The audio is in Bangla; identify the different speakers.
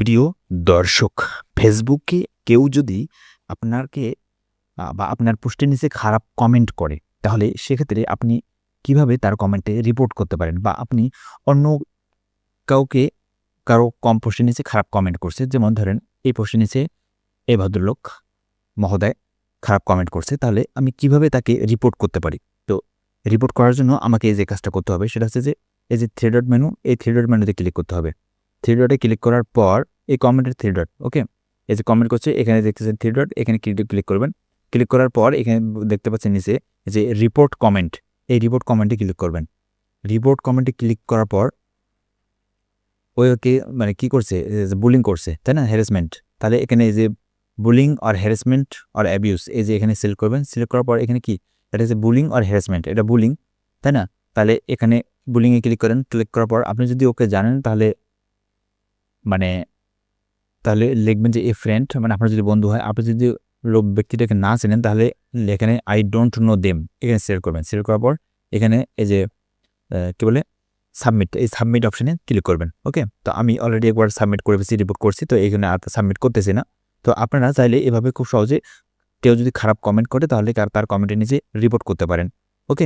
Speaker 1: প্রিয় দর্শক, ফেসবুকে কেউ যদি আপনাকে বা আপনার পোস্টের নিচে খারাপ কমেন্ট করে, তাহলে সেক্ষেত্রে আপনি কিভাবে তার কমেন্টে রিপোর্ট করতে পারেন? বা আপনি অন্য কাউকে কারো পোস্টের নিচে খারাপ কমেন্ট করছে। যেমন ধরেন এই পোস্টের নিচে এই ভদ্রলোক মহোদয় খারাপ কমেন্ট করছে, তাহলে আমি কিভাবে তাকে রিপোর্ট করতে পারি? তো রিপোর্ট করার জন্য আমাকে এই যে কাজটা করতে হবে সেটা হচ্ছে যে এই যে থ্রি ডট মেনু, এই থ্রি ডট মেনুতে ক্লিক করতে হবে। থ্রি ডটে ক্লিক করার পর এই কমেন্টের থ্রি ডট, ওকে? এই যে কমেন্ট করছে এখানে দেখতেছেন থ্রি ডট, এখানে ক্লিক করবেন। ক্লিক করার পর এখানে দেখতে পাচ্ছেন নিচে যে রিপোর্ট কমেন্ট, এই রিপোর্ট কমেন্টে ক্লিক করবেন। রিপোর্ট কমেন্টে ক্লিক করার পর ওকে মানে কি করছে? বুলিং করছে, তাই না? হ্যারাসমেন্ট। তাহলে এখানে এই যে bullying or harassment or abuse, এই যে এখানে সিলেক্ট করবেন। সিলেক্ট করার পর এখানে কি? এটা হচ্ছে বুলিং অর হ্যারাসমেন্ট। এটা বুলিং, তাই না? তাহলে এখানে বুলিংয়ে ক্লিক করেন। ক্লিক করার পর আপনি যদি ওকে জানেন তাহলে মানে তাহলে লিখবেন যে এ ফ্রেন্ড, মানে আপনার যদি বন্ধু হয়। আপনি যদি ব্যক্তিটাকে না চেনেন তাহলে এখানে আই ডোন্ট নো দেম এখানে সিলেক্ট করবেন। সিলেক্ট করার পর এখানে এই যে কি বলে? সাবমিট, এই সাবমিট অপশনে ক্লিক করবেন। ওকে? তো আমি অলরেডি একবার সাবমিট করে ফেলছি, রিপোর্ট করছি। তো এখানে আর সাবমিট করতেছি না। তো আপনারা চাইলে এভাবে খুব সহজে কেউ যদি খারাপ কমেন্ট করে তাহলে তার কমেন্টের নিচে রিপোর্ট করতে পারেন। ওকে?